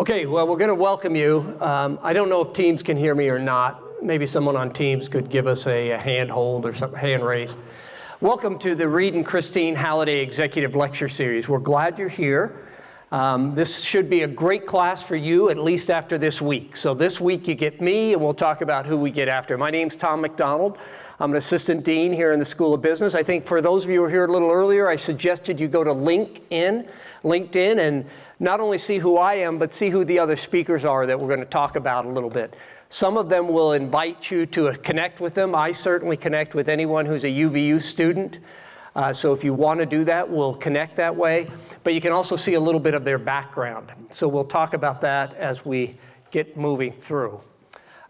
Okay, well, we're going to welcome you. I don't know if Teams can hear me or not. Maybe someone on Teams could give us a hand hold or some hand raise. Welcome to the Reed and Christine Halliday Executive Lecture Series. We're glad you're here. This should be a great class for you, at least after this week. So this week you get me, and we'll talk about who we get after. My name's Tom MacDonald. I'm an assistant dean here in the School of Business. I think for those of you who were here a little earlier, I suggested you go to LinkedIn, and not only see who I am, but see who the other speakers are that we're going to talk about a little bit. Some of them will invite you to connect with them. I certainly connect with anyone who's a UVU student. So if you want to do that, we'll connect that way. But you can also see a little bit of their background. So we'll talk about that as we get moving through.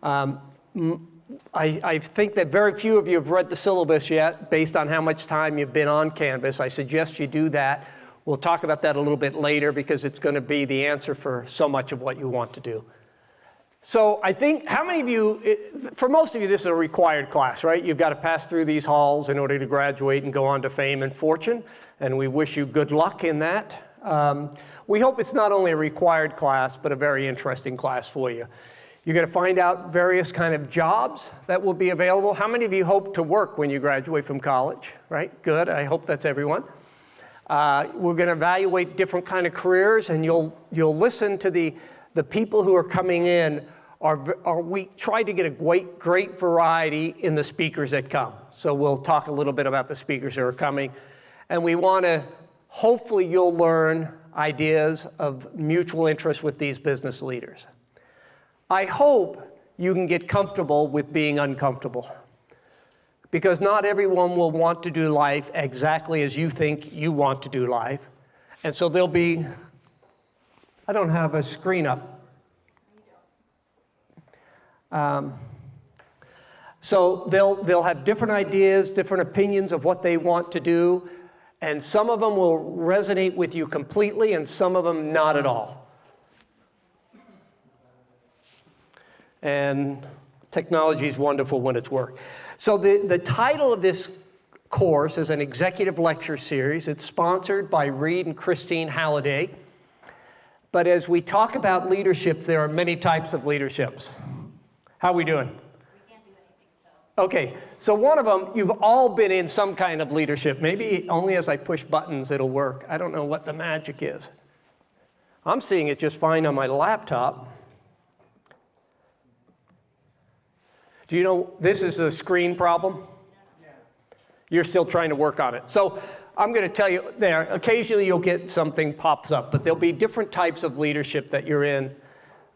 I think that very few of you have read the syllabus yet, based on how much time you've been on Canvas. I suggest you do that. We'll talk about that a little bit later because it's going to be the answer for so much of what you want to do. So I think, how many of you, for most of you, this is a required class, right? You've got to pass through these halls in order to graduate and go on to fame and fortune, and we wish you good luck in that. We hope it's not only a required class, but a very interesting class for you. You're going to find out various kind of jobs that will be available. How many of you hope to work when you graduate from college, right? Good, I hope that's everyone. We're going to evaluate different kind of careers, and you'll listen to the people who are coming in. We try to get a great variety in the speakers that come. So we'll talk a little bit about the speakers that are coming. And we want to, hopefully you'll learn ideas of mutual interest with these business leaders. I hope you can get comfortable with being uncomfortable, because not everyone will want to do life exactly as you think you want to do life. And so there'll be, I don't have a screen up. So they'll have different ideas, different opinions of what they want to do, and some of them will resonate with you completely, and some of them not at all. And technology is wonderful when it's worked. So the title of this course is an executive lecture series. It's sponsored by Reed and Christine Halliday. But as we talk about leadership, there are many types of leaderships. How are we doing? We can't do anything, so. Okay, so one of them, you've all been in some kind of leadership. Maybe only as I push buttons it'll work. I don't know what the magic is. I'm seeing it just fine on my laptop. Do you know this is a screen problem? Yeah. You're still trying to work on it. So I'm going to tell you there, occasionally you'll get something pops up, but there'll be different types of leadership that you're in.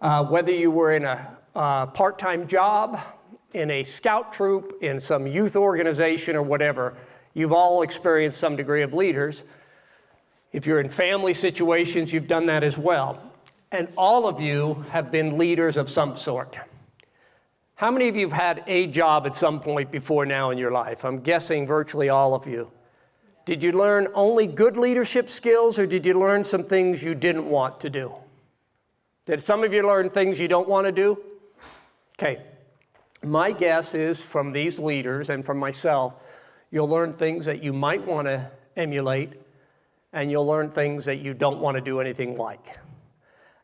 Whether you were in a part-time job, in a scout troop, in some youth organization or whatever, you've all experienced some degree of leaders. If you're in family situations, you've done that as well. And all of you have been leaders of some sort. How many of you have had a job at some point before now in your life? I'm guessing virtually all of you. Did you learn only good leadership skills, or did you learn some things you didn't want to do? Did some of you learn things you don't want to do? Okay. My guess is from these leaders and from myself, you'll learn things that you might want to emulate, and you'll learn things that you don't want to do anything like.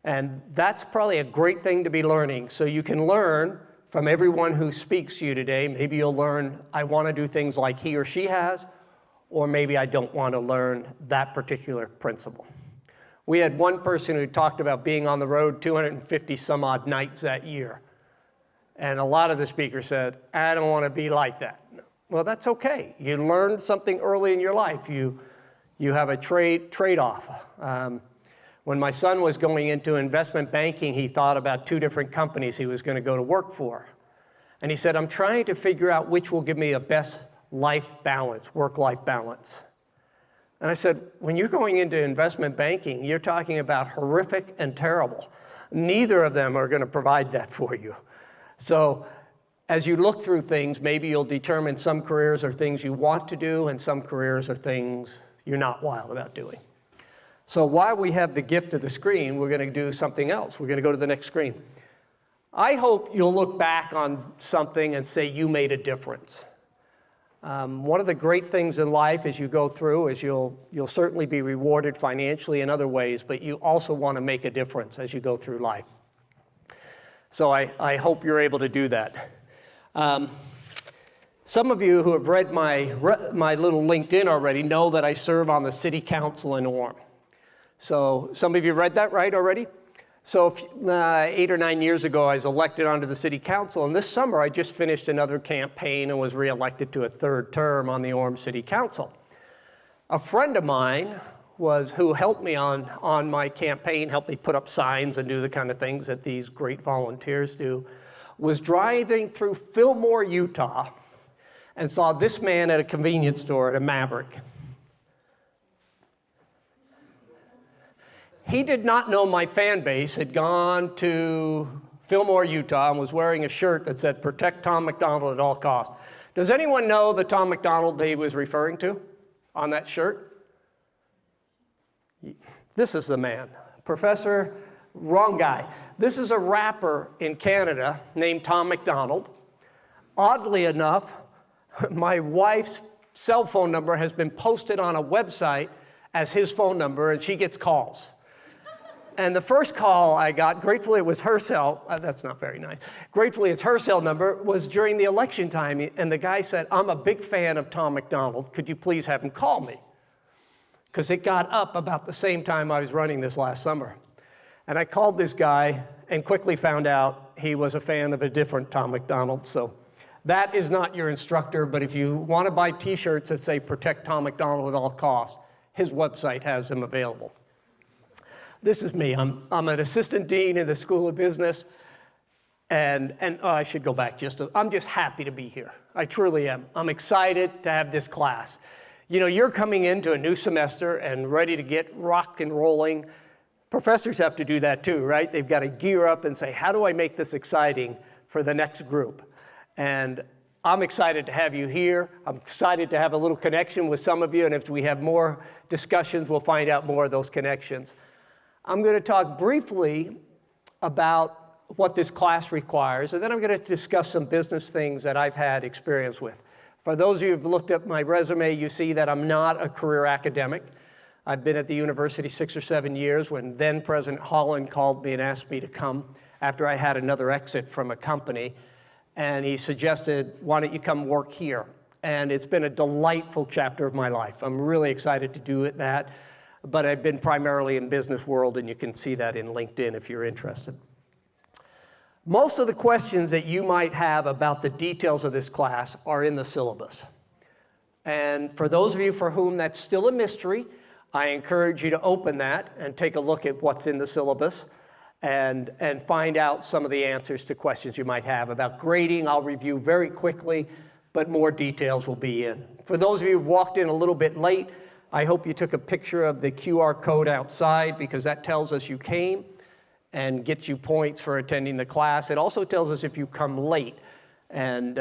And that's probably a great thing to be learning. So you can learn from everyone who speaks to you today. Maybe you'll learn, I want to do things like he or she has, or maybe I don't want to learn that particular principle. We had one person who talked about being on the road 250 some odd nights that year. And a lot of the speakers said, I don't want to be like that. Well, that's okay. You learned something early in your life. You have a trade-off. When my son was going into investment banking, he thought about 2 different companies he was going to go to work for. And he said, I'm trying to figure out which will give me a best life balance, work-life balance. And I said, when you're going into investment banking, you're talking about horrific and terrible. Neither of them are going to provide that for you. So as you look through things, maybe you'll determine some careers are things you want to do, and some careers are things you're not wild about doing. So while we have the gift of the screen, we're going to do something else. We're going to go to the next screen. I hope you'll look back on something and say you made a difference. One of the great things in life as you go through is you'll certainly be rewarded financially in other ways, but you also want to make a difference as you go through life. So I hope you're able to do that. Some of you who have read my little LinkedIn already know that I serve on the City Council in Orem. So some of you read that, right, already? So 8 or 9 years ago, I was elected onto the City Council, and this summer I just finished another campaign and was reelected to a third term on the Orem City Council. A friend of mine who helped me on my campaign, helped me put up signs and do the kind of things that these great volunteers do, was driving through Fillmore, Utah, and saw this man at a convenience store at a Maverick. He did not know my fan base had gone to Fillmore, Utah, and was wearing a shirt that said, "Protect Tom MacDonald at all costs." Does anyone know the Tom MacDonald he was referring to on that shirt? This is the man. Professor, wrong guy. This is a rapper in Canada named Tom MacDonald. Oddly enough, my wife's cell phone number has been posted on a website as his phone number, and she gets calls. And the first call I got, gratefully it was her cell, that's not very nice, gratefully it's her cell number, was during the election time. And the guy said, "I'm a big fan of Tom MacDonald. Could you please have him call me?" Because it got up about the same time I was running this last summer. And I called this guy and quickly found out he was a fan of a different Tom MacDonald. So that is not your instructor, but if you want to buy t-shirts that say "Protect Tom MacDonald at all costs," his website has them available. This is me. I'm an assistant dean in the School of Business, and I should go back I'm just happy to be here. I truly am. I'm excited to have this class. You know, you're coming into a new semester and ready to get rock and rolling. Professors have to do that too, right? They've got to gear up and say, how do I make this exciting for the next group? And I'm excited to have you here. I'm excited to have a little connection with some of you, and if we have more discussions, we'll find out more of those connections. I'm going to talk briefly about what this class requires, and then I'm going to discuss some business things that I've had experience with. For those of you who've looked at my resume, you see that I'm not a career academic. I've been at the university 6 or 7 years when then President Holland called me and asked me to come after I had another exit from a company. And he suggested, why don't you come work here? And it's been a delightful chapter of my life. I'm really excited to do that. But I've been primarily in business world, and you can see that in LinkedIn if you're interested. Most of the questions that you might have about the details of this class are in the syllabus. And for those of you for whom that's still a mystery, I encourage you to open that and take a look at what's in the syllabus and find out some of the answers to questions you might have. About grading, I'll review very quickly, but more details will be in. For those of you who've walked in a little bit late, I hope you took a picture of the QR code outside because that tells us you came and gets you points for attending the class. It also tells us if you come late, and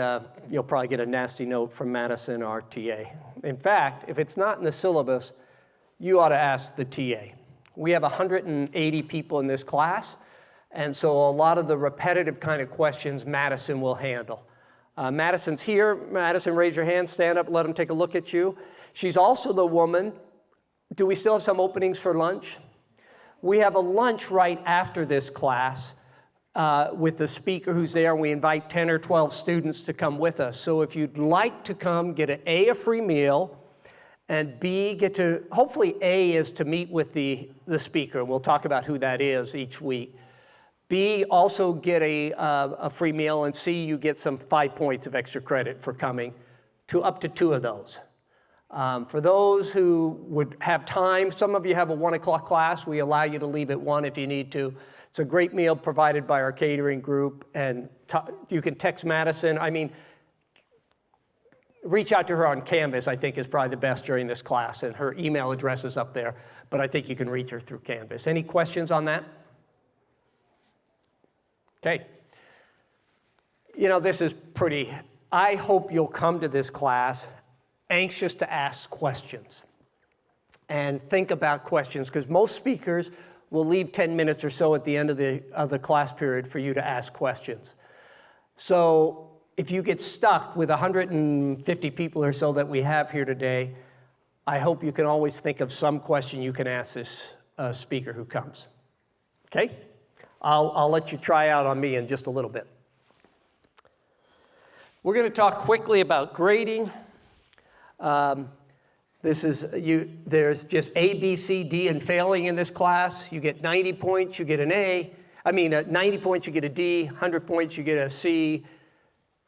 you'll probably get a nasty note from Madison, our TA. In fact, if it's not in the syllabus, you ought to ask the TA. We have 180 people in this class, and so a lot of the repetitive kind of questions Madison will handle. Madison's here. Madison, raise your hand, stand up, let them take a look at you. She's also the woman. Do we still have some openings for lunch? We have a lunch right after this class with the speaker who's there. We invite 10 or 12 students to come with us. So if you'd like to come, get a free meal, and B, hopefully A is to meet with the speaker. We'll talk about who that is each week. B, also get a free meal, and C, you get some 5 points of extra credit for coming to up to 2 of those. For those who would have time, some of you have a 1 o'clock class. We allow you to leave at 1 if you need to. It's a great meal provided by our catering group, and you can text Madison. I mean, reach out to her on Canvas, I think, is probably the best during this class, and her email address is up there, but I think you can reach her through Canvas. Any questions on that? Okay. You know, this is I hope you'll come to this class anxious to ask questions and think about questions, because most speakers will leave 10 minutes or so at the end of the class period for you to ask questions. So if you get stuck with 150 people or so that we have here today, I hope you can always think of some question you can ask this speaker who comes. Okay? I'll let you try out on me in just a little bit. We're going to talk quickly about grading. There's just A, B, C, D, and failing in this class. You get 90 points, you get an A. 90 points, you get a D. 100 points, you get a C.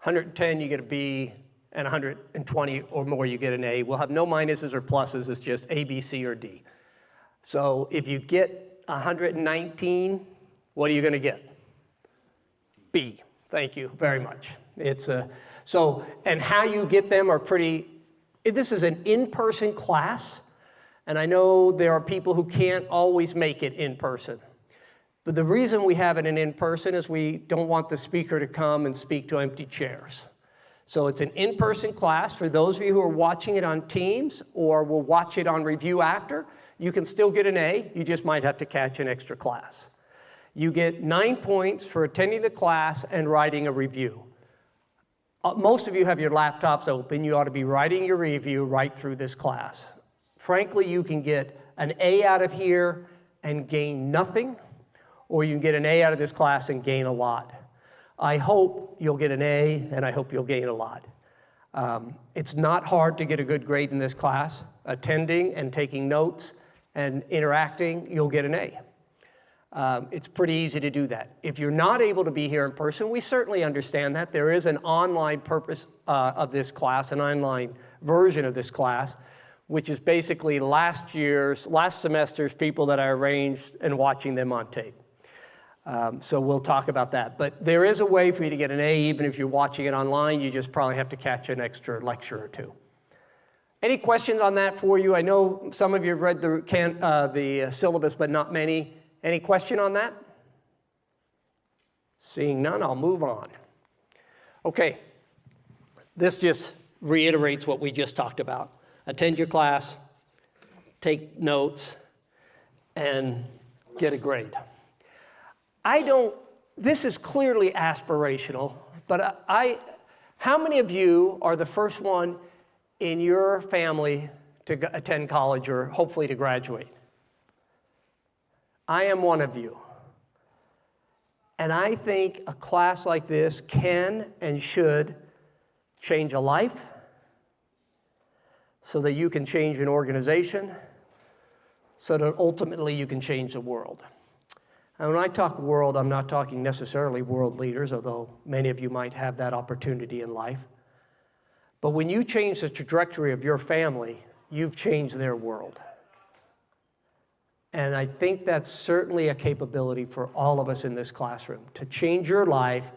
110, you get a B. And 120 or more, you get an A. We'll have no minuses or pluses. It's just A, B, C, or D. So if you get 119, what are you going to get? B. Thank you very much. And how you get them are pretty. This is an in-person class, and I know there are people who can't always make it in person. But the reason we have it in person is we don't want the speaker to come and speak to empty chairs. So it's an in-person class. For those of you who are watching it on Teams or will watch it on review after, you can still get an A. You just might have to catch an extra class. You get 9 points for attending the class and writing a review. Most of you have your laptops open. You ought to be writing your review right through this class. Frankly, you can get an A out of here and gain nothing, or you can get an A out of this class and gain a lot. I hope you'll get an A, and I hope you'll gain a lot. It's not hard to get a good grade in this class. Attending and taking notes and interacting, you'll get an A. It's pretty easy to do that. If you're not able to be here in person, we certainly understand that. There is an online purpose of this class, an online version of this class, which is basically last semester's people that I arranged and watching them on tape. So we'll talk about that. But there is a way for you to get an A even if you're watching it online. You just probably have to catch an extra lecture or two. Any questions on that for you? I know some of you have read the syllabus, but not many. Any question on that? Seeing none, I'll move on. Okay, this just reiterates what we just talked about. Attend your class, take notes, and get a grade. This is clearly aspirational, but how many of you are the first one in your family to attend college or hopefully to graduate? I am one of you. And I think a class like this can and should change a life so that you can change an organization, so that ultimately you can change the world. And when I talk world, I'm not talking necessarily world leaders, although many of you might have that opportunity in life. But when you change the trajectory of your family, you've changed their world. And I think that's certainly a capability for all of us in this classroom, to change your life,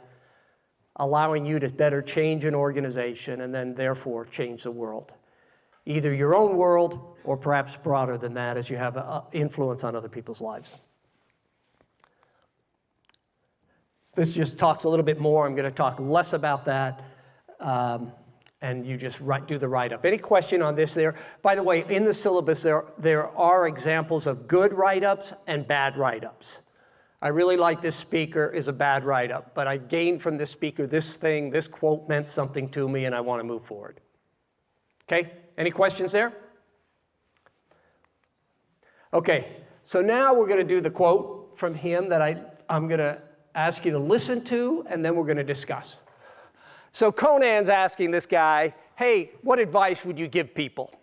allowing you to better change an organization and then therefore change the world. Either your own world or perhaps broader than that as you have influence on other people's lives. This just talks a little bit more. I'm going to talk less about that. And you just do the write-up. Any question on this there? By the way, in the syllabus, there are examples of good write-ups and bad write-ups. I really like this speaker is a bad write-up, but I gained from this speaker this quote meant something to me, and I want to move forward. Okay, any questions there? Okay, so now we're going to do the quote from him that I'm going to ask you to listen to, and then we're going to discuss. So Conan's asking this guy, hey, what advice would you give people?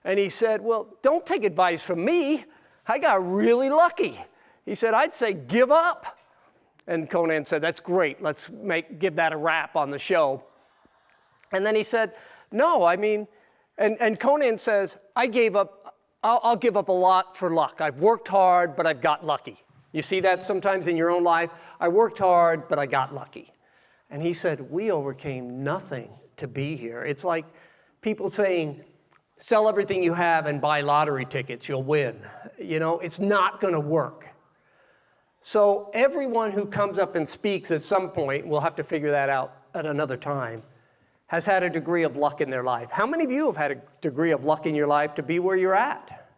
And he said, well, don't take advice from me. I got really lucky. He said, I'd say give up. And Conan said, that's great. Let's give that a wrap on the show. And then he said, no, and Conan says, I'll give up a lot for luck. I've worked hard, but I've got lucky. You see that sometimes in your own life? I worked hard, but I got lucky. And he said, we overcame nothing to be here. It's like people saying, sell everything you have and buy lottery tickets, you'll win. It's not going to work. So everyone who comes up and speaks at some point, we'll have to figure that out at another time, has had a degree of luck in their life. How many of you have had a degree of luck in your life to be where you're at?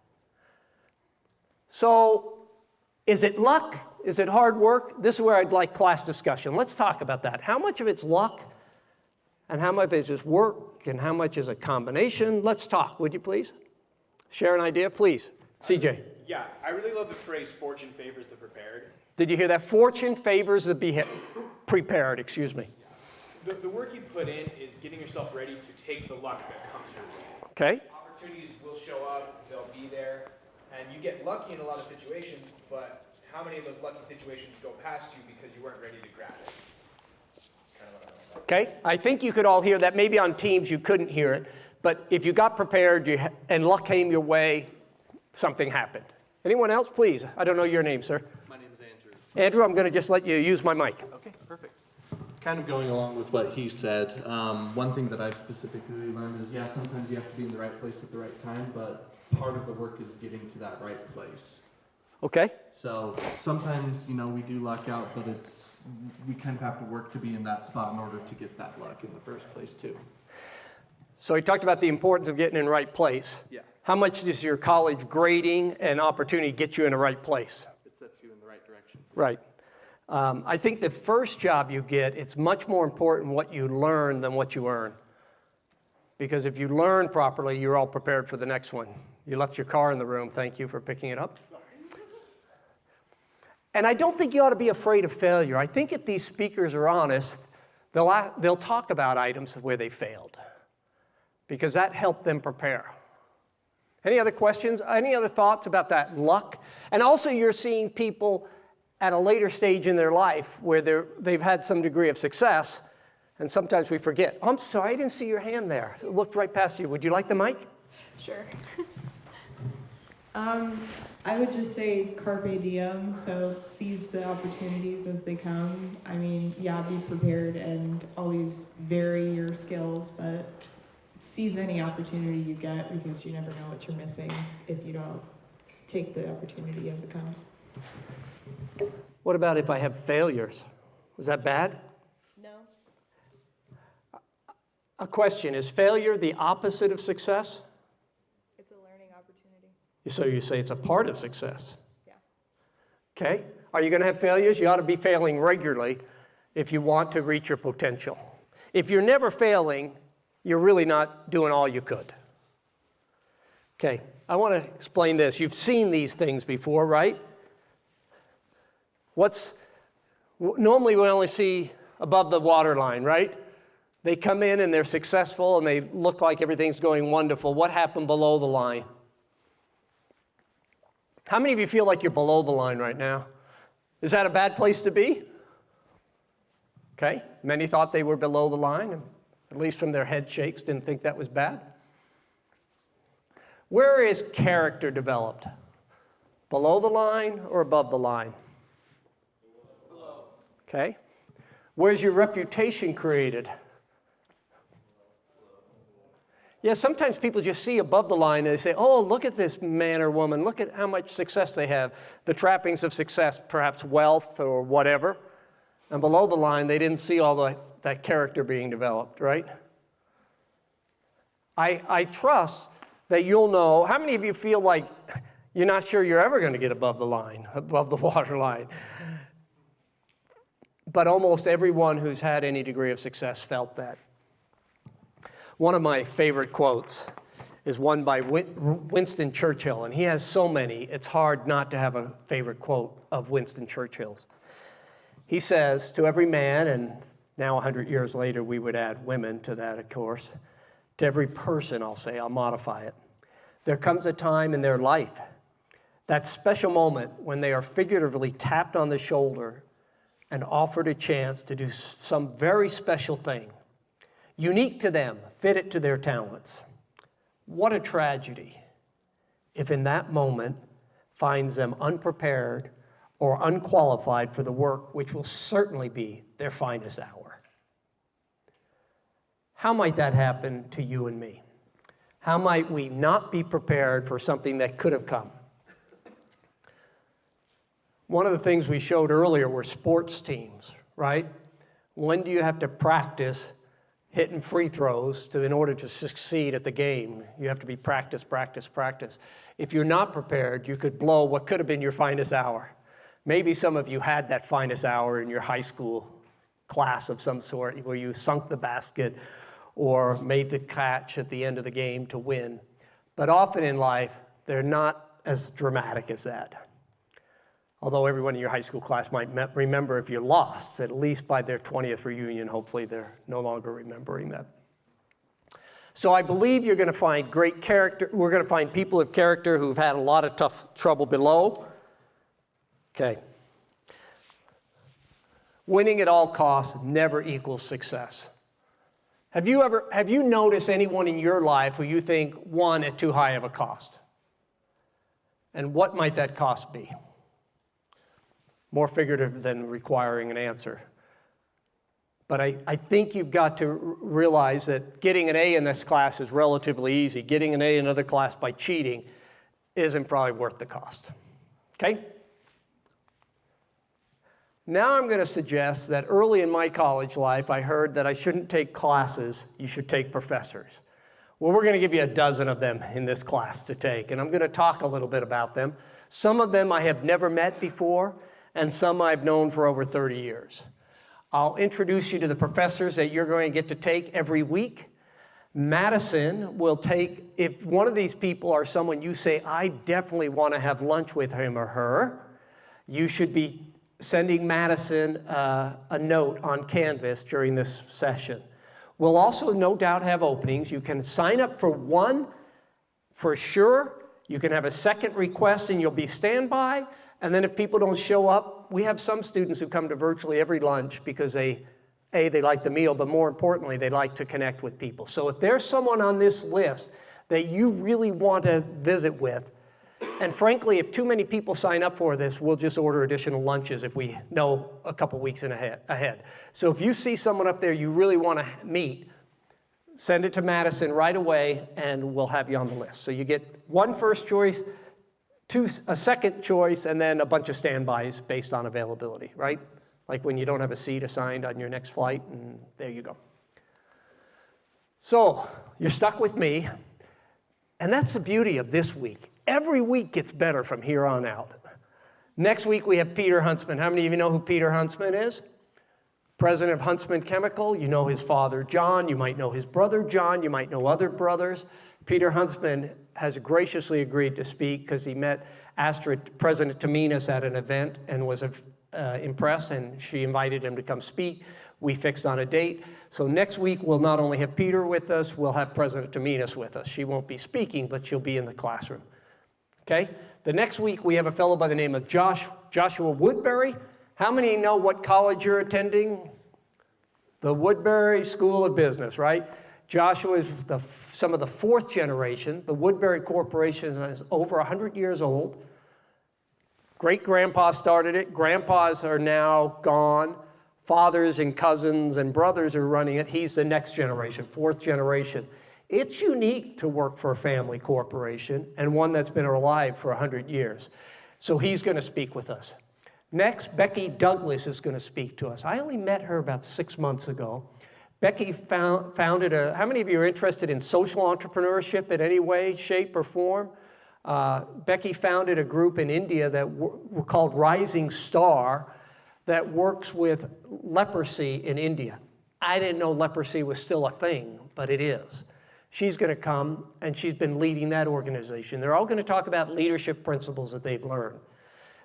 So is it luck? Is it hard work? This is where I'd like class discussion. Let's talk about that. How much of it's luck and how much is work, and how much is a combination? Let's talk, would you please? Share an idea, please. CJ. Yeah, I really love the phrase fortune favors the prepared. Did you hear that? Fortune favors the prepared, excuse me. The work you put in is getting yourself ready to take the luck that comes your way. Okay. Opportunities will show up, they'll be there, and you get lucky in a lot of situations, but how many of those lucky situations go past you because you weren't ready to grab it? That's kind of what I like. Okay, I think you could all hear that. Maybe on Teams you couldn't hear it, but if you got prepared and luck came your way, something happened. Anyone else, please? I don't know your name, sir. My name is Andrew. Andrew, I'm going to just let you use my mic. Okay, perfect. Kind of going along with what he said, one thing that I've specifically learned is, sometimes you have to be in the right place at the right time, but part of the work is getting to that right place. Okay. So sometimes, we do luck out, but we kind of have to work to be in that spot in order to get that luck in the first place too. So he talked about the importance of getting in the right place. Yeah. How much does your college grading and opportunity get you in the right place? It sets you in the right direction. Right. I think the first job you get, it's much more important what you learn than what you earn. Because if you learn properly, you're all prepared for the next one. You left your car in the room. Thank you for picking it up. And I don't think you ought to be afraid of failure. I think if these speakers are honest, they'll talk about items where they failed, because that helped them prepare. Any other questions? Any other thoughts about that luck? And also you're seeing people at a later stage in their life where they've had some degree of success, and sometimes we forget. I'm sorry, I didn't see your hand there. It looked right past you. Would you like the mic? Sure. I would just say carpe diem, so seize the opportunities as they come. I mean, be prepared and always vary your skills, but seize any opportunity you get, because you never know what you're missing if you don't take the opportunity as it comes. What about if I have failures? Was that bad? No. A question, is failure the opposite of success? It's a learning opportunity. So you say it's a part of success. Yeah. Okay. Are you going to have failures? You ought to be failing regularly if you want to reach your potential. If you're never failing, you're really not doing all you could. Okay. I want to explain this. You've seen these things before, right? Normally we only see above the waterline, right? They come in and they're successful and they look like everything's going wonderful. What happened below the line? How many of you feel like you're below the line right now? Is that a bad place to be? Okay, many thought they were below the line, and at least from their head shakes, didn't think that was bad. Where is character developed? Below the line or above the line? Below. Okay. Where's your reputation created? Yeah, sometimes people just see above the line and they say, oh, look at this man or woman. Look at how much success they have. The trappings of success, perhaps wealth or whatever. And below the line, they didn't see all that character being developed, right? I trust that you'll know. How many of you feel like you're not sure you're ever going to get above the line, above the water line? But almost everyone who's had any degree of success felt that. One of my favorite quotes is one by Winston Churchill, and he has so many, it's hard not to have a favorite quote of Winston Churchill's. He says, to every man, and now 100 years later we would add women to that, of course, to every person, I'll modify it, there comes a time in their life, that special moment when they are figuratively tapped on the shoulder and offered a chance to do some very special thing, unique to them, fitted to their talents. What a tragedy if in that moment finds them unprepared or unqualified for the work which will certainly be their finest hour. How might that happen to you and me? How might we not be prepared for something that could have come? One of the things we showed earlier were sports teams, right? When do you have to practice hitting free throws in order to succeed at the game? You have to be practice. If you're not prepared, you could blow what could have been your finest hour. Maybe some of you had that finest hour in your high school class of some sort where you sunk the basket or made the catch at the end of the game to win. But often in life, they're not as dramatic as that. Although everyone in your high school class might remember if you lost, at least by their 20th reunion, hopefully they're no longer remembering that. So I believe you're going to find great character. We're going to find people of character who've had a lot of tough trouble below. Okay. Winning at all costs never equals success. Have you noticed anyone in your life who you think won at too high of a cost? And what might that cost be? More figurative than requiring an answer. But I think you've got to realize that getting an A in this class is relatively easy. Getting an A in another class by cheating isn't probably worth the cost. Okay? Now I'm going to suggest that early in my college life, I heard that I shouldn't take classes, you should take professors. Well, we're going to give you a dozen of them in this class to take, and I'm going to talk a little bit about them. Some of them I have never met before, and some I've known for over 30 years. I'll introduce you to the professors that you're going to get to take every week. Madison will take, if one of these people are someone you say, I definitely want to have lunch with him or her, you should be sending Madison a note on Canvas during this session. We'll also no doubt have openings. You can sign up for one for sure. You can have a second request and you'll be standby. And then if people don't show up, we have some students who come to virtually every lunch because they like the meal, but more importantly, they like to connect with people. So if there's someone on this list that you really want to visit with, and frankly, if too many people sign up for this, we'll just order additional lunches if we know a couple weeks ahead. So if you see someone up there you really want to meet, send it to Madison right away and we'll have you on the list. So you get one first choice, a second choice, and then a bunch of standbys based on availability, right? Like when you don't have a seat assigned on your next flight, and there you go. So you're stuck with me, and that's the beauty of this week. Every week gets better from here on out. Next week we have Peter Huntsman. How many of you know who Peter Huntsman is? President of Huntsman Chemical. You know his father, John. You might know his brother, John. You might know other brothers. Peter Huntsman has graciously agreed to speak because he met President Taminas at an event and was impressed, and she invited him to come speak. We fixed on a date. So next week we'll not only have Peter with us, we'll have President Taminas with us. She won't be speaking, but she'll be in the classroom. Okay? The next week we have a fellow by the name of Joshua Woodbury. How many know what college you're attending? The Woodbury School of Business, right? Joshua is some of the fourth generation. The Woodbury Corporation is over 100 years old. Great-grandpa started it. Grandpas are now gone. Fathers and cousins and brothers are running it. He's the next generation, fourth generation. It's unique to work for a family corporation and one that's been alive for 100 years. So he's going to speak with us. Next, Becky Douglas is going to speak to us. I only met her about 6 months ago. Becky founded how many of you are interested in social entrepreneurship in any way, shape, or form? Becky founded a group in India that were called Rising Star that works with leprosy in India. I didn't know leprosy was still a thing, but it is. She's going to come, and she's been leading that organization. They're all going to talk about leadership principles that they've learned.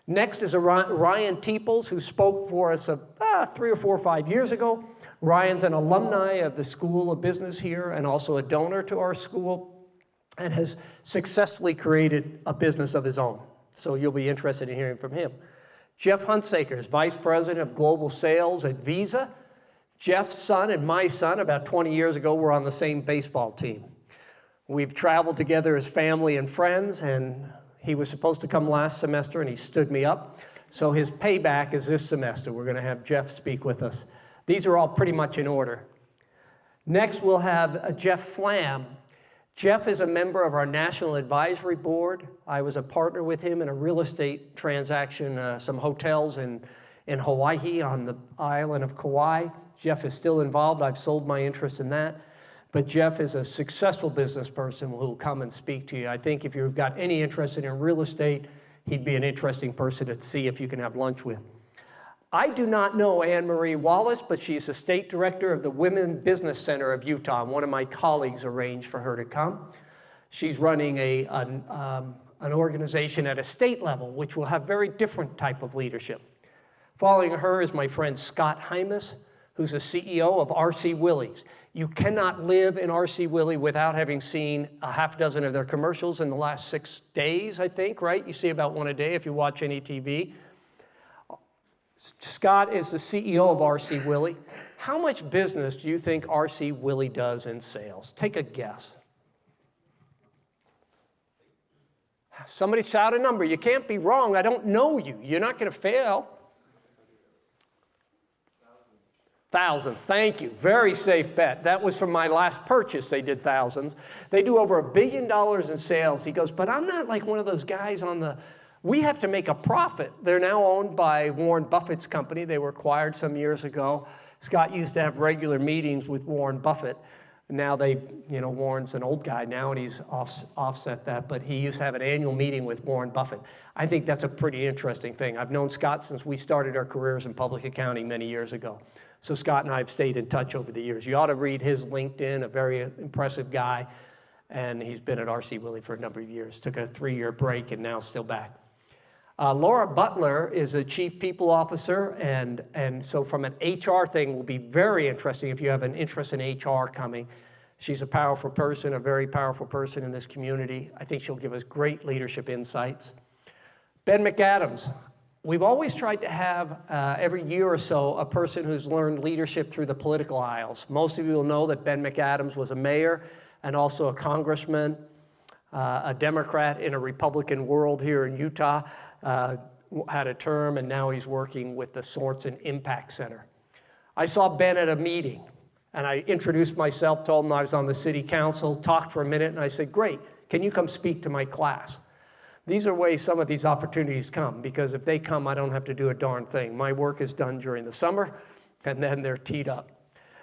Next is Ryan Teeples, who spoke for us 3 or 4 or 5 years ago. Ryan's an alumni of the School of Business here and also a donor to our school and has successfully created a business of his own. So you'll be interested in hearing from him. Jeff Hunsaker is Vice President of Global Sales at Visa. Jeff's son and my son, about 20 years ago, were on the same baseball team. We've traveled together as family and friends, and he was supposed to come last semester, and he stood me up. So his payback is this semester. We're going to have Jeff speak with us. These are all pretty much in order. Next, we'll have Jeff Flam. Jeff is a member of our National Advisory Board. I was a partner with him in a real estate transaction, some hotels in Hawaii on the island of Kauai. Jeff is still involved. I've sold my interest in that. But Jeff is a successful business person who will come and speak to you. I think if you've got any interest in real estate, he'd be an interesting person to see if you can have lunch with. I do not know Anne Marie Wallace, but she's the state director of the Women Business Center of Utah. One of my colleagues arranged for her to come. She's running an organization at a state level, which will have very different type of leadership. Following her is my friend Scott Hymas, who's the CEO of R.C. Willey's. You cannot live in R.C. Willey without having seen a half dozen of their commercials in the last 6 days, I think, right? You see about one a day if you watch any TV. Scott is the CEO of R.C. Willey. How much business do you think R.C. Willey does in sales? Take a guess. Somebody shout a number. You can't be wrong. I don't know you. You're not going to fail. Thousands, thank you. Very safe bet. That was from my last purchase, they did thousands. They do over $1 billion in sales. He goes, but I'm not like one of those guys we have to make a profit. They're now owned by Warren Buffett's company. They were acquired some years ago. Scott used to have regular meetings with Warren Buffett. Now Warren's an old guy now and he's offset that, but he used to have an annual meeting with Warren Buffett. I think that's a pretty interesting thing. I've known Scott since we started our careers in public accounting many years ago. So Scott and I have stayed in touch over the years. You ought to read his LinkedIn, a very impressive guy, and he's been at R.C. Willey for a number of years. Took a 3-year break and now still back. Laura Butler is a chief people officer, and so from an HR thing will be very interesting if you have an interest in HR coming. She's a powerful person, a very powerful person in this community. I think she'll give us great leadership insights. Ben McAdams. We've always tried to have, every year or so, a person who's learned leadership through the political aisles. Most of you will know that Ben McAdams was a mayor and also a congressman, a Democrat in a Republican world here in Utah, had a term, and now he's working with the Sorensen Impact Center. I saw Ben at a meeting, and I introduced myself, told him I was on the city council, talked for a minute, and I said, great, can you come speak to my class? These are ways some of these opportunities come, because if they come, I don't have to do a darn thing. My work is done during the summer, and then they're teed up.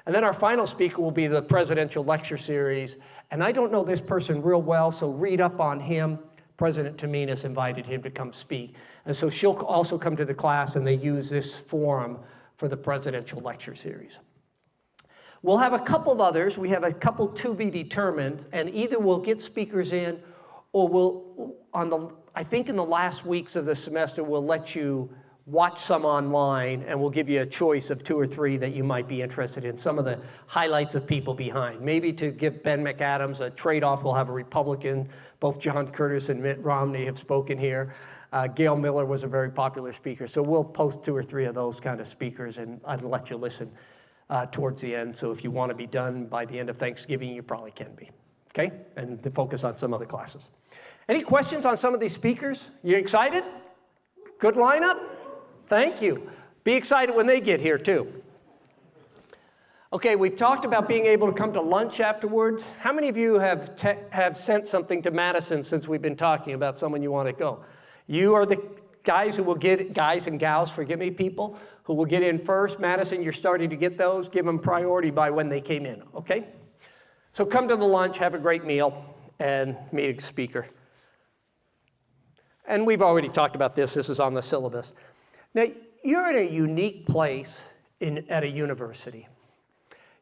And then our final speaker will be the presidential lecture series, and I don't know this person real well, so read up on him. President Taminas invited him to come speak. And so she'll also come to the class, and they use this forum for the presidential lecture series. We'll have a couple of others. We have a couple to be determined, and either we'll get speakers in, or we'll, I think in the last weeks of the semester, we'll let you watch some online, and we'll give you a choice of 2 or 3 that you might be interested in, some of the highlights of people behind. Maybe to give Ben McAdams a trade-off, we'll have a Republican. Both John Curtis and Mitt Romney have spoken here. Gail Miller was a very popular speaker. So we'll post 2 or 3 of those kind of speakers, and I'd let you listen towards the end. So if you want to be done by the end of Thanksgiving, you probably can be. Okay? And to focus on some other classes. Any questions on some of these speakers? You excited? Good lineup? Thank you. Be excited when they get here, too. Okay, we've talked about being able to come to lunch afterwards. How many of you have sent something to Madison since we've been talking about someone you want to go? You are the guys who will guys and gals, forgive me, people, who will get in first. Madison, you're starting to get those. Give them priority by when they came in, okay? So come to the lunch, have a great meal, and meet a speaker. And we've already talked about this. This is on the syllabus. Now, you're in a unique place at a university.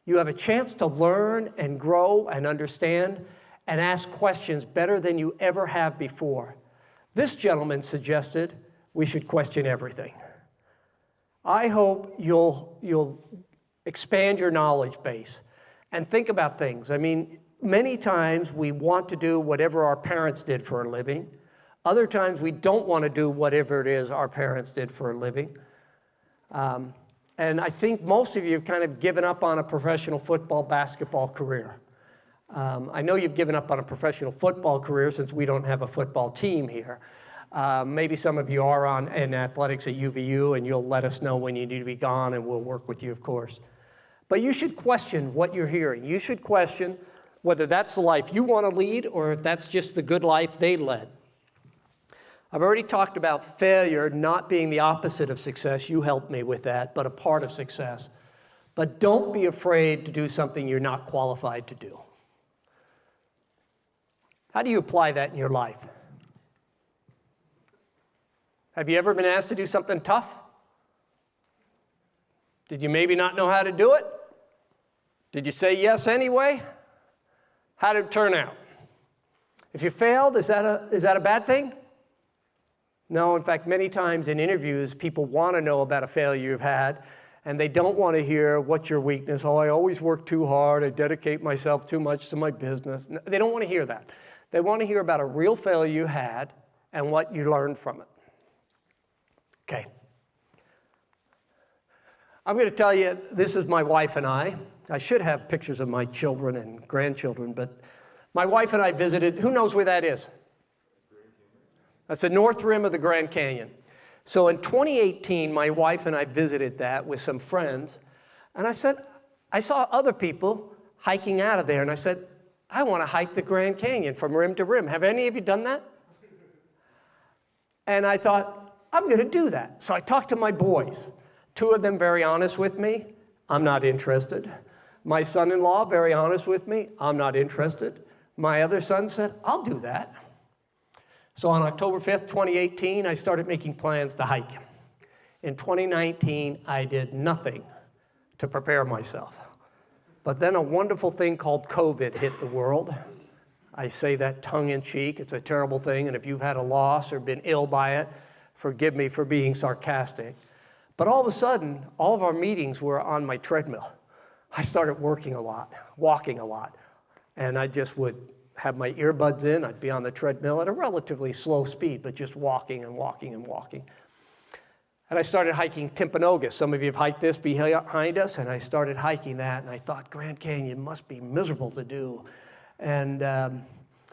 You have a chance to learn and grow and understand and ask questions better than you ever have before. This gentleman suggested we should question everything. I hope you'll expand your knowledge base and think about things. I mean, many times we want to do whatever our parents did for a living. Other times we don't want to do whatever it is our parents did for a living. And I think most of you have kind of given up on a professional football, basketball career. I know you've given up on a professional football career since we don't have a football team here. Maybe some of you are in athletics at UVU, and you'll let us know when you need to be gone, and we'll work with you, of course. But you should question what you're hearing. You should question whether that's the life you want to lead or if that's just the good life they led. I've already talked about failure not being the opposite of success. You helped me with that, but a part of success. But don't be afraid to do something you're not qualified to do. How do you apply that in your life? Have you ever been asked to do something tough? Did you maybe not know how to do it? Did you say yes anyway? How did it turn out? If you failed, is that a bad thing? No, in fact, many times in interviews, people want to know about a failure you've had, and they don't want to hear what's your weakness. Oh, I always work too hard. I dedicate myself too much to my business. No, they don't want to hear that. They want to hear about a real failure you had and what you learned from it. Okay. I'm going to tell you, this is my wife and I. I should have pictures of my children and grandchildren, but my wife and I visited, who knows where that is? That's the north rim of the Grand Canyon. So in 2018, my wife and I visited that with some friends, and I said, I saw other people hiking out of there, and I said, I want to hike the Grand Canyon from rim to rim. Have any of you done that? And I thought, I'm going to do that. So I talked to my boys. Two of them very honest with me, I'm not interested. My son-in-law very honest with me, I'm not interested. My other son said, I'll do that. So on October 5th, 2018, I started making plans to hike. In 2019, I did nothing to prepare myself. But then a wonderful thing called COVID hit the world. I say that tongue-in-cheek. It's a terrible thing, and if you've had a loss or been ill by it, forgive me for being sarcastic. But all of a sudden, all of our meetings were on my treadmill. I started working a lot, walking a lot, and I just would have my earbuds in. I'd be on the treadmill at a relatively slow speed, but just walking and walking and walking. And I started hiking Timpanogos. Some of you have hiked this behind us, and I started hiking that, and I thought, Grand Canyon must be miserable to do. And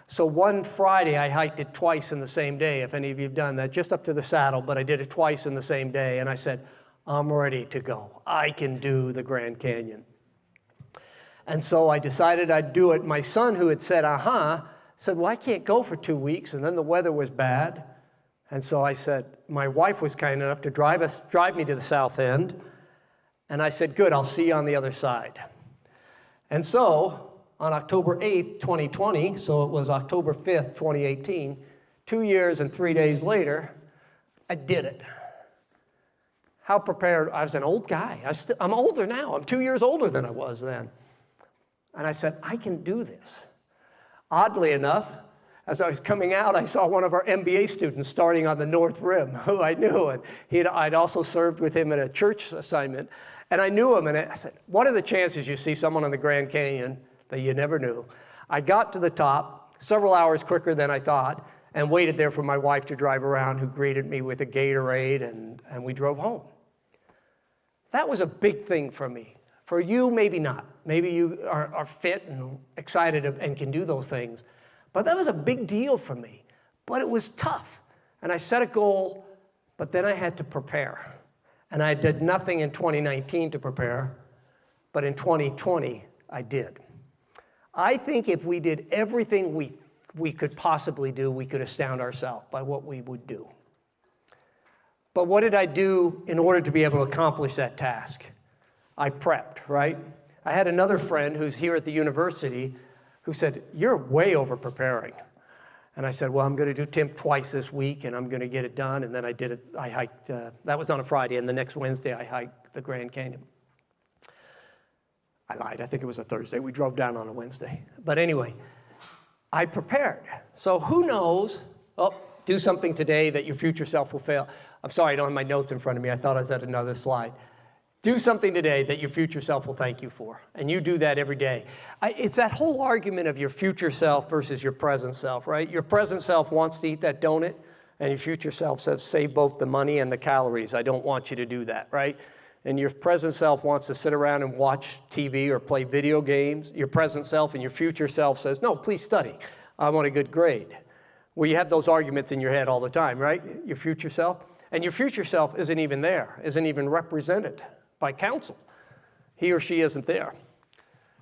so one Friday, I hiked it twice in the same day, if any of you have done that, just up to the saddle, but I did it twice in the same day, and I said, I'm ready to go. I can do the Grand Canyon. And so I decided I'd do it. My son, who had said, said, well, I can't go for 2 weeks, and then the weather was bad. And so I said, my wife was kind enough to drive me to the south end, and I said, good, I'll see you on the other side. And so on October 8th, 2020, so it was October 5th, 2018, 2 years and 3 days later, I did it. How prepared? I was an old guy. I'm older now. I'm 2 years older than I was then. And I said, I can do this. Oddly enough, as I was coming out, I saw one of our MBA students starting on the North Rim, who I knew, and I'd also served with him in a church assignment. And I knew him, and I said, what are the chances you see someone on the Grand Canyon that you never knew? I got to the top several hours quicker than I thought and waited there for my wife to drive around, who greeted me with a Gatorade, and we drove home. That was a big thing for me. For you, maybe not. Maybe you are fit and excited and can do those things. But that was a big deal for me. But it was tough. And I set a goal, but then I had to prepare. And I did nothing in 2019 to prepare, but in 2020, I did. I think if we did everything we could possibly do, we could astound ourselves by what we would do. But what did I do in order to be able to accomplish that task? I prepped, right? I had another friend who's here at the university who said, you're way over preparing. And I said, well, I'm going to do TIMP twice this week, and I'm going to get it done. And then I did it. I hiked, that was on a Friday, and the next Wednesday I hiked the Grand Canyon. I lied, I think it was a Thursday. We drove down on a Wednesday. But anyway, I prepared. So who knows, do something today that your future self will fail. I'm sorry, I don't have my notes in front of me. I thought I was at another slide. Do something today that your future self will thank you for. And you do that every day. It's that whole argument of your future self versus your present self, right? Your present self wants to eat that donut, and your future self says, save both the money and the calories. I don't want you to do that, right? And your present self wants to sit around and watch TV or play video games. Your present self and your future self says, no, please study. I want a good grade. Well, you have those arguments in your head all the time, right? Your future self. And your future self isn't even there, isn't even represented by counsel. He or she isn't there.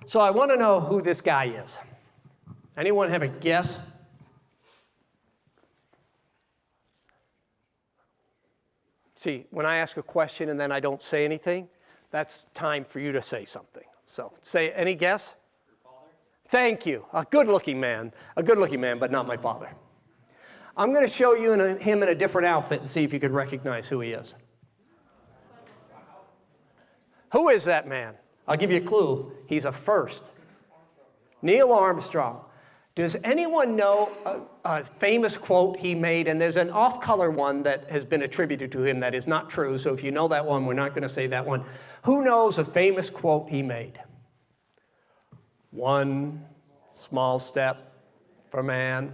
So I want to know who this guy is. Anyone have a guess? See, when I ask a question and then I don't say anything, that's time for you to say something. So say, any guess? Your father? Thank you. A good-looking man, but not my father. I'm going to show you him in a different outfit and see if you could recognize who he is. Who is that man? I'll give you a clue. He's a first. Neil Armstrong. Does anyone know a famous quote he made? And there's an off-color one that has been attributed to him that is not true. So if you know that one, we're not going to say that one. Who knows a famous quote he made? One small step for man,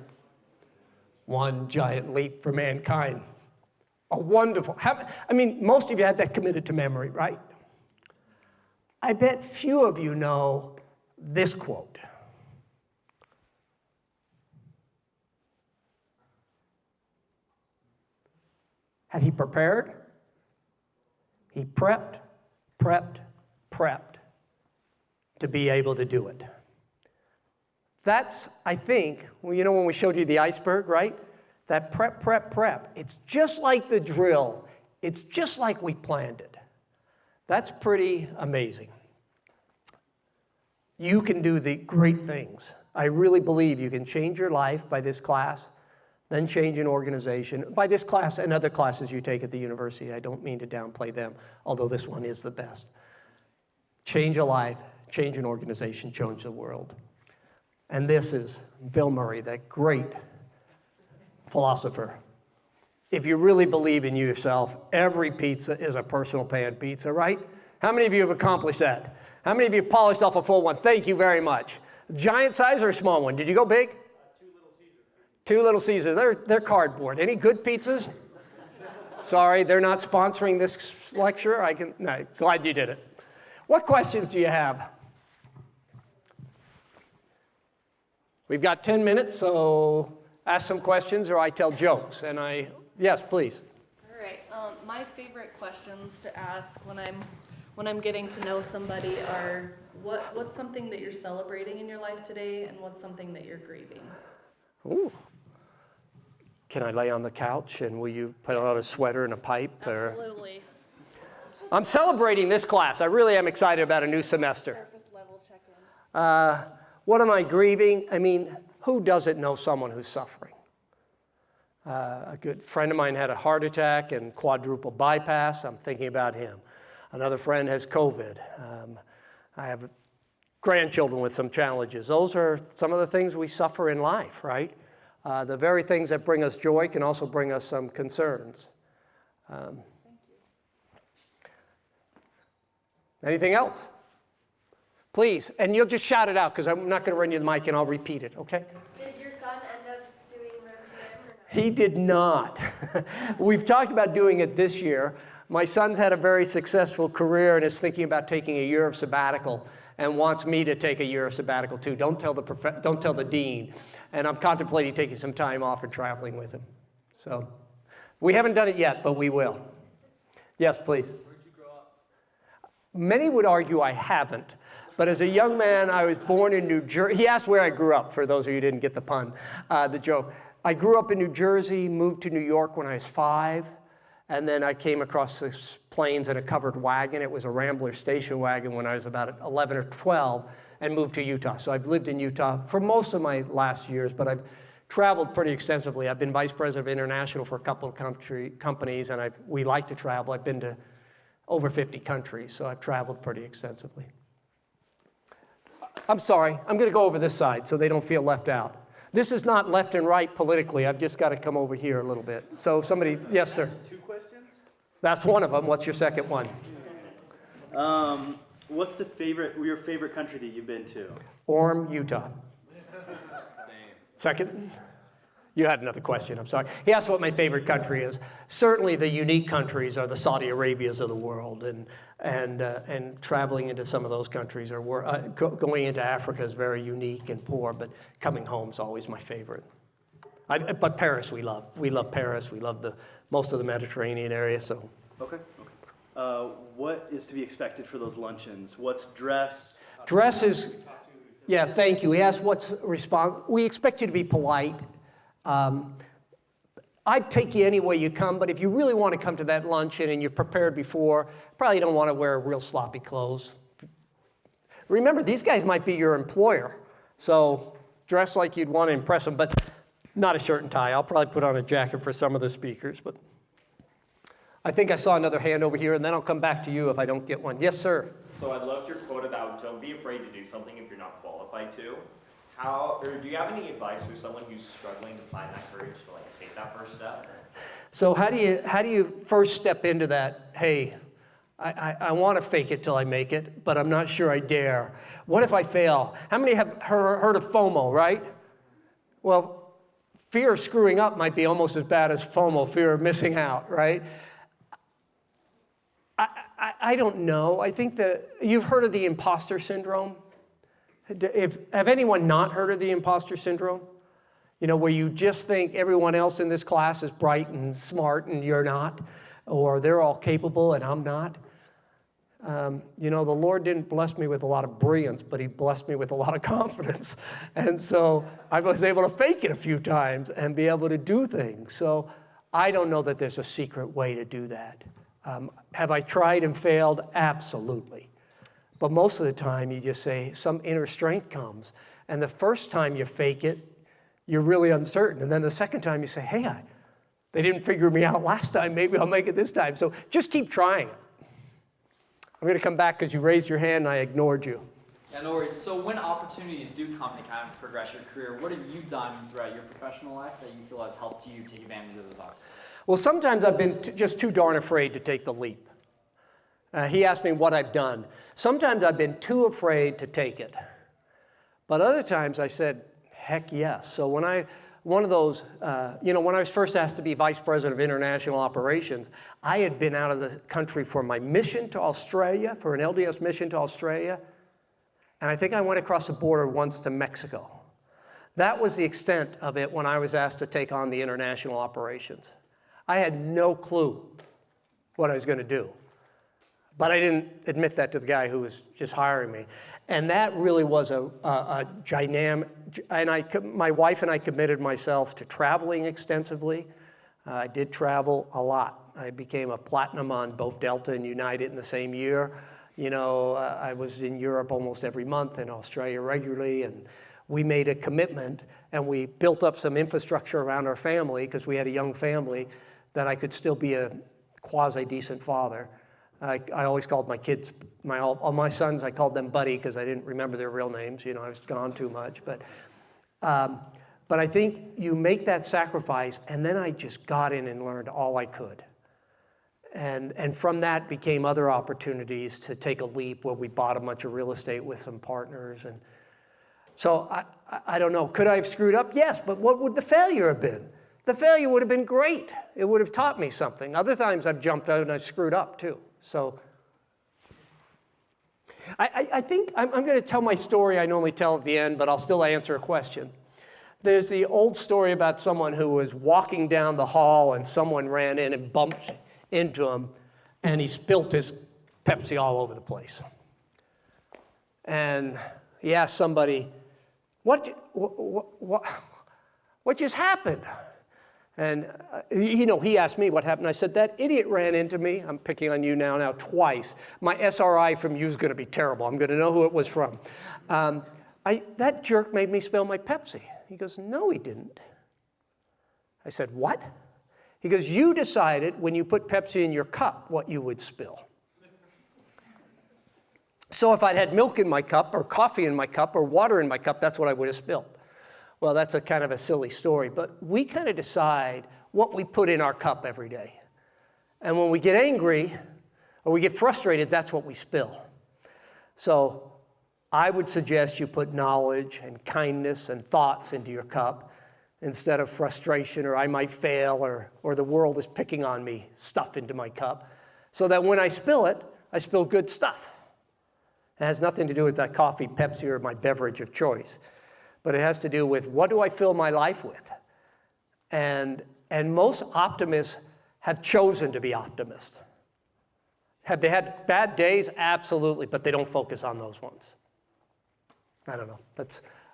one giant leap for mankind. A wonderful, I mean, most of you had that committed to memory, right? I bet few of you know this quote. Had he prepared? He prepped to be able to do it. That's, I think, well, you know when we showed you the iceberg, right? That prep. It's just like the drill. It's just like we planned it. That's pretty amazing. You can do the great things. I really believe you can change your life by this class, then change an organization. By this class and other classes you take at the university. I don't mean to downplay them, although this one is the best. Change a life, change an organization, change the world. And this is Bill Murray, that great philosopher. If you really believe in yourself, every pizza is a personal pan pizza, right? How many of you have accomplished that? How many of you polished off a full one? Thank you very much. Giant size or a small one? Did you go big? 2 Little Caesars. They're cardboard. Any good pizzas? Sorry, they're not sponsoring this lecture. No, glad you did it. What questions do you have? We've got 10 minutes, so ask some questions or I tell jokes. Yes, please. All right. My favorite questions to ask when I'm getting to know somebody are what's something that you're celebrating in your life today, and what's something that you're grieving. Ooh. Can I lay on the couch and will you put on a sweater and a pipe? Absolutely. I'm celebrating this class. I really am excited about a new semester. Surface level check-in. What am I grieving? I mean, who doesn't know someone who's suffering? A good friend of mine had a heart attack and quadruple bypass. I'm thinking about him. Another friend has COVID. I have grandchildren with some challenges. Those are some of the things we suffer in life, right? The very things that bring us joy can also bring us some concerns. Anything else? Please, and you'll just shout it out because I'm not going to run you the mic and I'll repeat it, okay? Did your son end up doing Orem or not? He did not. We've talked about doing it this year. My son's had a very successful career and is thinking about taking a year of sabbatical and wants me to take a year of sabbatical too. Don't tell the dean. And I'm contemplating taking some time off and traveling with him. So we haven't done it yet, but we will. Yes, please. Where'd you grow up? Many would argue I haven't. But as a young man, I was born in New Jersey. He asked where I grew up, for those of you who didn't get the pun, the joke. I grew up in New Jersey, moved to New York when I was 5, and then I came across the plains in a covered wagon. It was a Rambler station wagon when I was about 11 or 12, and moved to Utah. So I've lived in Utah for most of my last years, but I've traveled pretty extensively. I've been vice president of international for a couple of companies, and we like to travel. I've been to over 50 countries, so I've traveled pretty extensively. I'm sorry, I'm going to go over this side so they don't feel left out. This is not left and right politically. I've just got to come over here a little bit. So somebody, yes, sir. 2 questions? That's one of them. What's your second one? What's your favorite country that you've been to? Orem, Utah. Second? You had another question, I'm sorry. He asked what my favorite country is. Certainly the unique countries are the Saudi Arabias of the world, and traveling into some of those countries, or going into Africa is very unique and poor, but coming home is always my favorite. But Paris we love. We love Paris. We love most of the Mediterranean area, so. Okay. What is to be expected for those luncheons? What's dress? Dress is, yeah, thank you. He asked what's response. We expect you to be polite. I'd take you any way you come, but if you really want to come to that luncheon and you're prepared before, probably don't want to wear real sloppy clothes. Remember, these guys might be your employer, so dress like you'd want to impress them, but not a shirt and tie. I'll probably put on a jacket for some of the speakers, but I think I saw another hand over here, and then I'll come back to you if I don't get one. Yes, sir. So I loved your quote about don't be afraid to do something if you're not qualified to. How, or do you have any advice for someone who's struggling to find that courage to like take that first step? So how do you first step into that, hey, I want to fake it till I make it, but I'm not sure I dare. What if I fail? How many have heard of FOMO, right? Well, fear of screwing up might be almost as bad as FOMO, fear of missing out, right? I don't know. I think that you've heard of the imposter syndrome. Have anyone not heard of the imposter syndrome? You know, where you just think everyone else in this class is bright and smart and you're not, or they're all capable and I'm not. You know, the Lord didn't bless me with a lot of brilliance, but he blessed me with a lot of confidence. And so I was able to fake it a few times and be able to do things. So I don't know that there's a secret way to do that. Have I tried and failed? Absolutely. But most of the time you just say some inner strength comes. And the first time you fake it, you're really uncertain. And then the second time you say, hey, they didn't figure me out last time, maybe I'll make it this time. So just keep trying it. I'm going to come back because you raised your hand and I ignored you. Yeah, no worries. So when opportunities do come to kind of progress your career, what have you done throughout your professional life that you feel has helped you take advantage of those opportunities? Well, sometimes I've been just too darn afraid to take the leap. He asked me what I've done. Sometimes I've been too afraid to take it. But other times I said, heck yes. So when I was first asked to be Vice President of International Operations, I had been out of the country for my mission to Australia, for an LDS mission to Australia. And I think I went across the border once to Mexico. That was the extent of it when I was asked to take on the international operations. I had no clue what I was going to do. But I didn't admit that to the guy who was just hiring me. And that really was a dynamic, and my wife and I committed myself to traveling extensively. I did travel a lot. I became a platinum on both Delta and United in the same year. You know, I was in Europe almost every month and Australia regularly, and we made a commitment and we built up some infrastructure around our family because we had a young family that I could still be a quasi-decent father. I always called my kids, all my sons, I called them Buddy because I didn't remember their real names. You know, I was gone too much. But I think you make that sacrifice, and then I just got in and learned all I could. And from that became other opportunities to take a leap where we bought a bunch of real estate with some partners. And so I don't know. Could I have screwed up? Yes, but what would the failure have been? The failure would have been great. It would have taught me something. Other times I've jumped out and I've screwed up too. So I think I'm going to tell my story I normally tell at the end, but I'll still answer a question. There's the old story about someone who was walking down the hall and someone ran in and bumped into him, and he spilt his Pepsi all over the place. And he asked somebody, what just happened? And, he asked me what happened. I said, that idiot ran into me. I'm picking on you now twice. My SRI from you is going to be terrible. I'm going to know who it was from. That jerk made me spill my Pepsi. He goes, no, he didn't. I said, what? He goes, you decided when you put Pepsi in your cup what you would spill. So if I'd had milk in my cup or coffee in my cup or water in my cup, that's what I would have spilled. Well, that's a kind of a silly story, but we kind of decide what we put in our cup every day. And when we get angry or we get frustrated, that's what we spill. So I would suggest you put knowledge and kindness and thoughts into your cup instead of frustration or I might fail or the world is picking on me stuff into my cup, so that when I spill it, I spill good stuff. It has nothing to do with that coffee, Pepsi, or my beverage of choice. But it has to do with what do I fill my life with? And most optimists have chosen to be optimists. Have they had bad days? Absolutely, but they don't focus on those ones. I don't know.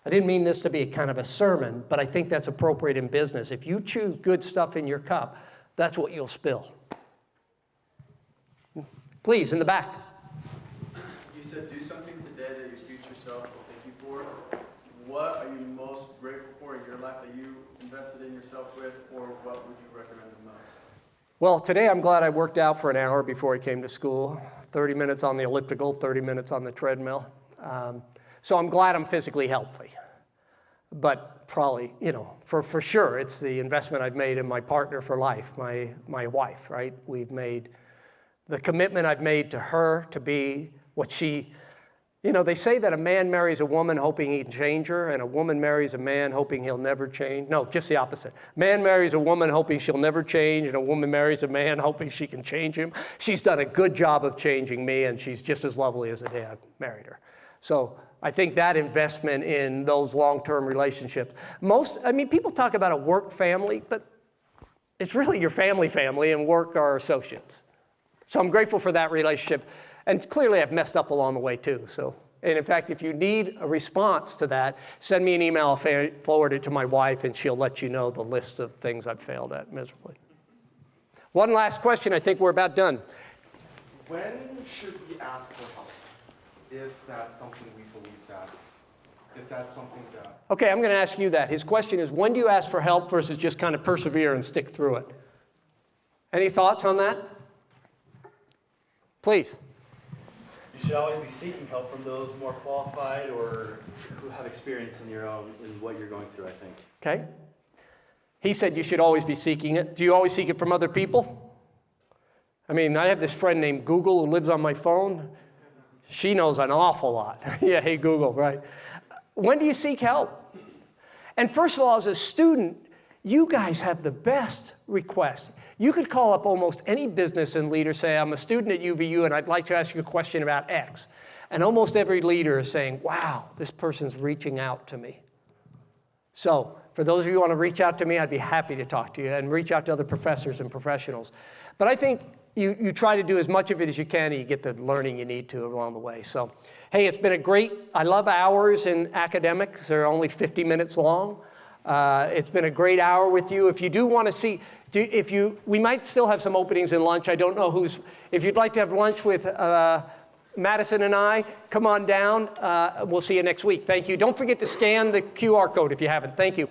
I didn't mean this to be a kind of a sermon, but I think that's appropriate in business. If you choose good stuff in your cup, that's what you'll spill. Please, in the back. You said do something today that your future self will thank you for. What are you most grateful for in your life that you invested in yourself with, or what would you recommend the most? Well, today I'm glad I worked out for an hour before I came to school. 30 minutes on the elliptical, 30 minutes on the treadmill. So I'm glad I'm physically healthy. But probably, you know, for sure, it's the investment I've made in my partner for life, my wife, right? We've made the commitment I've made to her to be what she, you know, they say that a man marries a woman hoping he can change her, and a woman marries a man hoping he'll never change. No, just the opposite. Man marries a woman hoping she'll never change, and a woman marries a man hoping she can change him. She's done a good job of changing me, and she's just as lovely as the day I married her. So I think that investment in those long-term relationships, people talk about a work family, but it's really your family, and work are associates. So I'm grateful for that relationship. And clearly I've messed up along the way too. So, and in fact, if you need a response to that, send me an email, I'll forward it to my wife, and she'll let you know the list of things I've failed at miserably. One last question, I think we're about done. When should we ask for help? If that's something we believe that, if that's something that... Okay, I'm going to ask you that. His question is, when do you ask for help versus just kind of persevere and stick through it? Any thoughts on that? Please. You should always be seeking help from those more qualified or who have experience in what you're going through, I think. Okay. He said you should always be seeking it. Do you always seek it from other people? I mean, I have this friend named Google who lives on my phone. She knows an awful lot. Yeah, hey Google, right. When do you seek help? And first of all, as a student, you guys have the best request. You could call up almost any business and leader, say, I'm a student at UVU and I'd like to ask you a question about X. And almost every leader is saying, wow, this person's reaching out to me. So for those of you who want to reach out to me, I'd be happy to talk to you and reach out to other professors and professionals. But I think you try to do as much of it as you can and you get the learning you need to along the way. So, hey, it's been I love hours in academics. They're only 50 minutes long. It's been a great hour with you. If you do want to see, we might still have some openings in lunch. I don't know if you'd like to have lunch with Madison and I, come on down. We'll see you next week. Thank you. Don't forget to scan the QR code if you haven't. Thank you.